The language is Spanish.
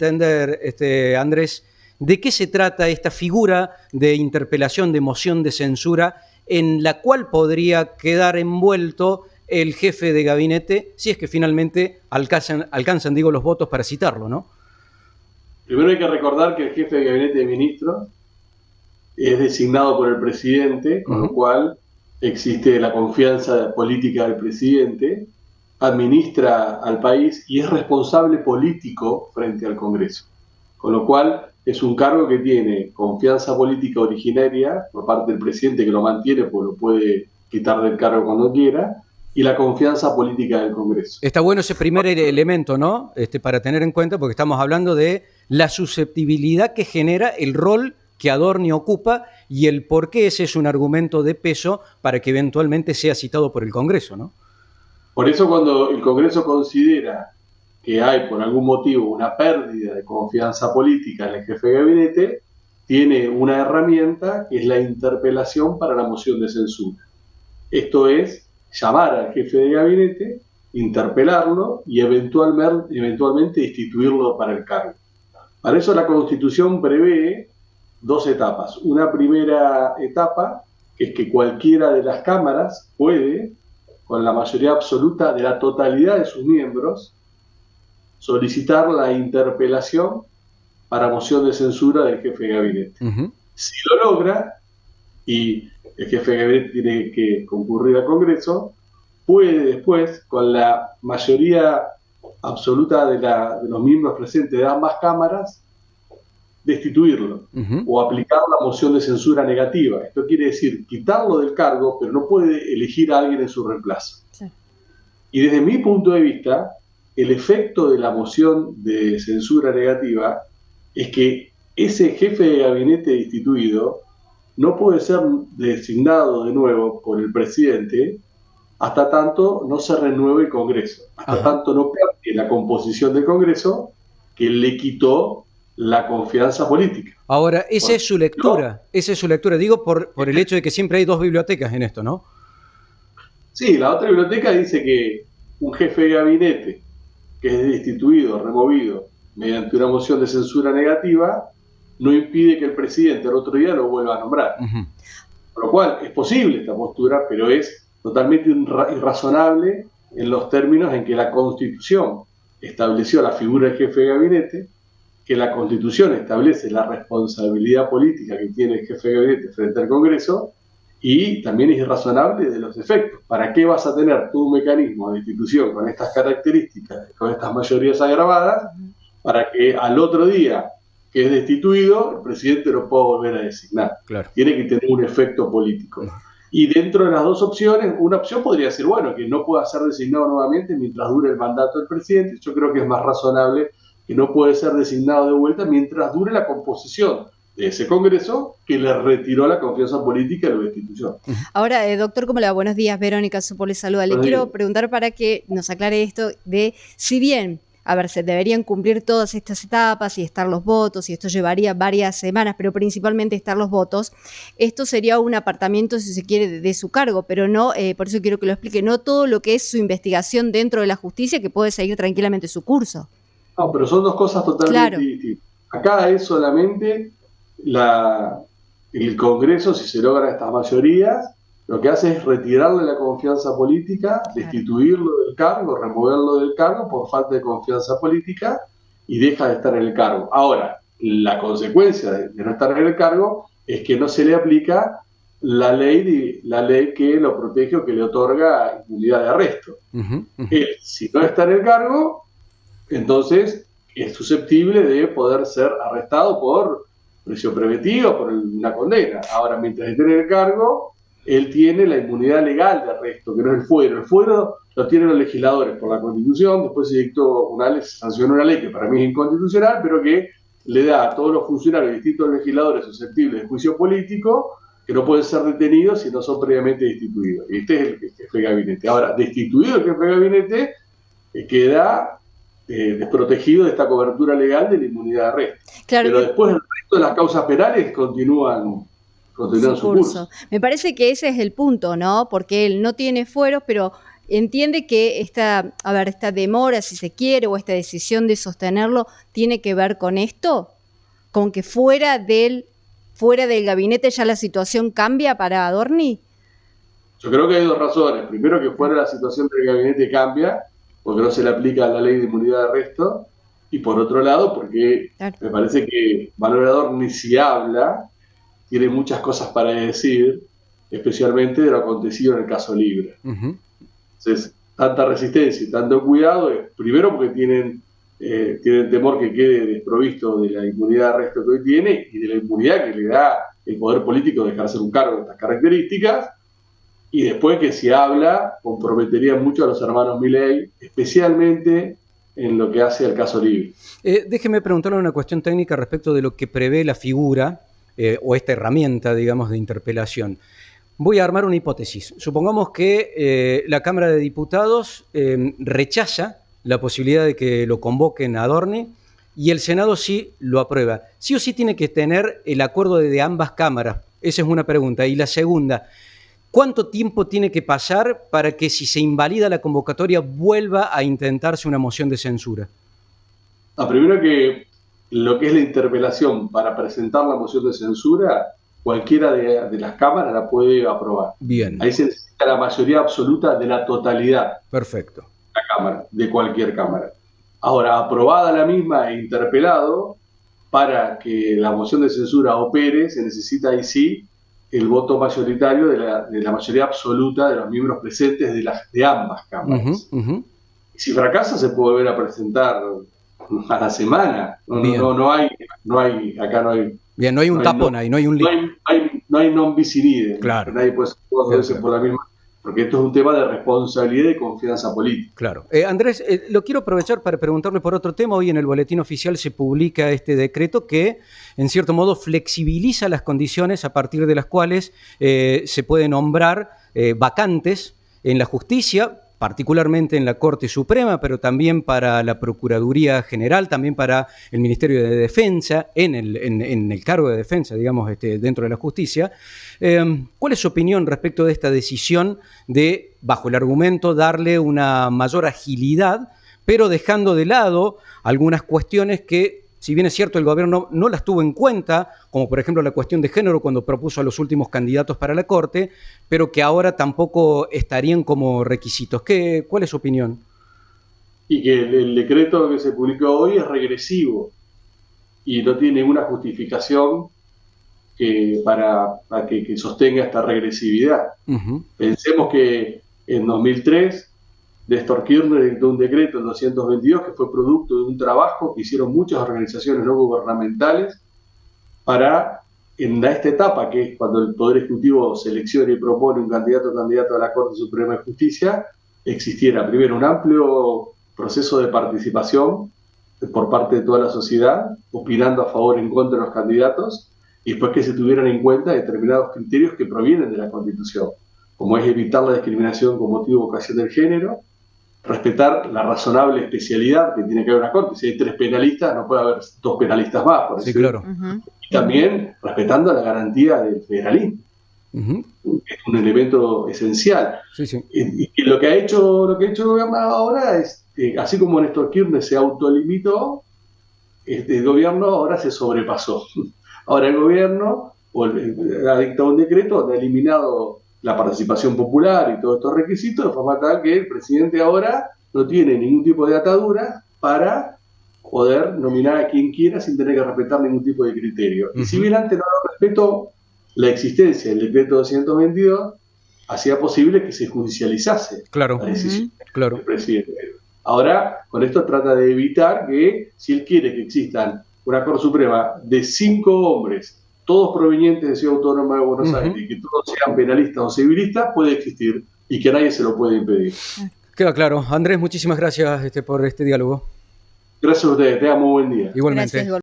entender, Andrés, de qué se trata esta figura de interpelación, de moción de censura, en la cual podría quedar envuelto el jefe de gabinete, si es que finalmente alcanzan los votos para citarlo, ¿no? Primero hay que recordar que el jefe de gabinete de ministros es designado por el presidente, con lo cual existe la confianza política del presidente, administra al país y es responsable político frente al Congreso. Con lo cual es un cargo que tiene confianza política originaria por parte del presidente, que lo mantiene, pues lo puede quitar del cargo cuando quiera, y la confianza política del Congreso. Está bueno ese primer elemento, ¿no? Para tener en cuenta, porque estamos hablando de la susceptibilidad que genera el rol que Adorni ocupa y el por qué ese es un argumento de peso para que eventualmente sea citado por el Congreso, ¿no? Por eso cuando el Congreso considera que hay por algún motivo una pérdida de confianza política en el jefe de gabinete, tiene una herramienta que es la interpelación para la moción de censura. Esto es llamar al jefe de gabinete, interpelarlo y eventualmente destituirlo para el cargo. Para eso la Constitución prevé dos etapas. Una primera etapa, que es que cualquiera de las cámaras puede, con la mayoría absoluta de la totalidad de sus miembros, solicitar la interpelación para moción de censura del jefe de gabinete. Si lo logra, y el jefe de gabinete tiene que concurrir al Congreso, puede después, con la mayoría absoluta de los miembros presentes de ambas cámaras, destituirlo o aplicar la moción de censura negativa. Esto quiere decir quitarlo del cargo, pero no puede elegir a alguien en su reemplazo. Sí. Y desde mi punto de vista, el efecto de la moción de censura negativa es que ese jefe de gabinete destituido no puede ser designado de nuevo por el presidente hasta tanto no se renueve el Congreso, hasta tanto no cambie la composición del Congreso que le quitó la confianza política. Ahora, esa es su lectura, digo por el hecho de que siempre hay dos bibliotecas en esto, ¿no? Sí, la otra biblioteca dice que un jefe de gabinete que es destituido, removido, mediante una moción de censura negativa, no impide que el presidente al otro día lo vuelva a nombrar. Por lo cual, es posible esta postura, pero es totalmente irrazonable en los términos en que la Constitución estableció la figura del jefe de gabinete, que la Constitución establece la responsabilidad política que tiene el jefe de gabinete frente al Congreso, y también es irrazonable de los efectos. ¿Para qué vas a tener tú un mecanismo de destitución con estas características, con estas mayorías agravadas, para que al otro día que es destituido, el presidente lo pueda volver a designar? Claro. Tiene que tener un efecto político. Y dentro de las dos opciones, una opción podría ser, bueno, que no pueda ser designado nuevamente mientras dure el mandato del presidente. Yo creo que es más razonable que no puede ser designado de vuelta mientras dure la composición de ese Congreso que le retiró la confianza política y la destitución. Ahora, doctor, ¿cómo le va? Buenos días, Verónica Supo le saluda. Le quiero preguntar para que nos aclare esto de, si bien, a ver, se deberían cumplir todas estas etapas y estar los votos, y esto llevaría varias semanas, pero principalmente estar los votos, esto sería un apartamiento, si se quiere, de su cargo, pero no, por eso quiero que lo explique, no todo lo que es su investigación dentro de la justicia, que puede seguir tranquilamente su curso. No, pero son dos cosas totalmente distintas. Acá es solamente el Congreso, si se logran estas mayorías, lo que hace es retirarle la confianza política, destituirlo del cargo, removerlo del cargo por falta de confianza política y deja de estar en el cargo. Ahora, la consecuencia de no estar en el cargo es que no se le aplica la ley que lo protege o que le otorga inmunidad de arresto. Él, si no está en el cargo, entonces es susceptible de poder ser arrestado por prisión preventiva, por una condena. Ahora, mientras esté en el cargo, él tiene la inmunidad legal de arresto, que no es el fuero. El fuero lo tienen los legisladores por la Constitución, después se dictó sancionó una ley que para mí es inconstitucional, pero que le da a todos los funcionarios y distintos legisladores susceptibles de juicio político que no pueden ser detenidos si no son previamente destituidos. Y este es el jefe de gabinete. Ahora, destituido el jefe de gabinete, queda desprotegido de esta cobertura legal de la inmunidad de arresto. Claro, pero después el resto de las causas penales continúan su curso. Me parece que ese es el punto, ¿no? Porque él no tiene fueros, pero entiende que esta demora, si se quiere, o esta decisión de sostenerlo, tiene que ver con esto, con que fuera del gabinete ya la situación cambia para Adorni. Yo creo que hay dos razones. Primero, que fuera la situación del gabinete cambia, porque no se le aplica la ley de inmunidad de arresto. Y por otro lado, porque me parece que Manuel Adorni, si habla, tiene muchas cosas para decir, especialmente de lo acontecido en el caso Libre. Entonces, tanta resistencia y tanto cuidado, primero porque tienen temor que quede desprovisto de la inmunidad de arresto que hoy tiene y de la inmunidad que le da el poder político de ejercer un cargo de estas características. Y después que si habla, comprometería mucho a los hermanos Milei, especialmente en lo que hace al caso Libre. Déjeme preguntarle una cuestión técnica respecto de lo que prevé la figura o esta herramienta, digamos, de interpelación. Voy a armar una hipótesis. Supongamos que la Cámara de Diputados rechaza la posibilidad de que lo convoquen a Adorni y el Senado sí lo aprueba. Sí o sí tiene que tener el acuerdo de ambas cámaras. Esa es una pregunta. Y la segunda, ¿cuánto tiempo tiene que pasar para que, si se invalida la convocatoria, vuelva a intentarse una moción de censura? Primero, que lo que es la interpelación para presentar la moción de censura, cualquiera de las cámaras la puede aprobar. Bien. Ahí se necesita la mayoría absoluta de la totalidad. Perfecto. De la cámara, de cualquier cámara. Ahora, aprobada la misma e interpelado, para que la moción de censura opere, se necesita ahí sí el voto mayoritario de la mayoría absoluta de los miembros presentes de ambas cámaras. Y si fracasa, se puede volver a presentar a la semana. No hay Bien, no hay un tapón ahí, no hay un lío. No hay non bis in idem. Claro. Nadie puede hacerse por la misma, porque esto es un tema de responsabilidad y confianza política. Claro. Andrés, lo quiero aprovechar para preguntarle por otro tema. Hoy en el Boletín Oficial se publica este decreto que, en cierto modo, flexibiliza las condiciones a partir de las cuales se puede nombrar vacantes en la justicia, particularmente en la Corte Suprema, pero también para la Procuraduría General, también para el Ministerio de Defensa, en el cargo de defensa, digamos, dentro de la justicia. ¿Cuál es su opinión respecto de esta decisión de, bajo el argumento, darle una mayor agilidad, pero dejando de lado algunas cuestiones que, si bien es cierto, el gobierno no las tuvo en cuenta, como por ejemplo la cuestión de género cuando propuso a los últimos candidatos para la Corte, pero que ahora tampoco estarían como requisitos? ¿Cuál es su opinión? Y que el decreto que se publicó hoy es regresivo y no tiene una justificación para que sostenga esta regresividad. Pensemos que en 2003 Néstor Kirchner dictó un decreto, el 222, que fue producto de un trabajo que hicieron muchas organizaciones no gubernamentales para, en esta etapa, que es cuando el Poder Ejecutivo selecciona y propone un candidato o candidata a la Corte Suprema de Justicia, existiera primero un amplio proceso de participación por parte de toda la sociedad, opinando a favor o en contra de los candidatos, y después que se tuvieran en cuenta determinados criterios que provienen de la Constitución, como es evitar la discriminación con motivo de vocación del género, respetar la razonable especialidad que tiene que haber una corte. Si hay 3 penalistas, no puede haber 2 penalistas más, por sí, decirlo. Claro. Y también respetando la garantía del federalismo, que es un elemento esencial. Sí. Y lo que ha hecho el gobierno ahora es, así como Néstor Kirchner se autolimitó, el gobierno ahora se sobrepasó. Ahora el gobierno ha dictado un decreto, ha eliminado la participación popular y todos estos requisitos, de forma tal que el presidente ahora no tiene ningún tipo de atadura para poder nominar a quien quiera sin tener que respetar ningún tipo de criterio. Y si bien antes no respetó, la existencia del decreto 222 hacía posible que se judicializase la decisión del presidente. Ahora, con esto trata de evitar que, si él quiere que existan una Corte Suprema de 5 hombres, todos provenientes de Ciudad Autónoma de Buenos Aires, y que todos sean penalistas o civilistas, puede existir y que nadie se lo puede impedir. Queda claro. Andrés, muchísimas gracias por este diálogo. Gracias a ustedes, tengan muy buen día. Igualmente. Gracias.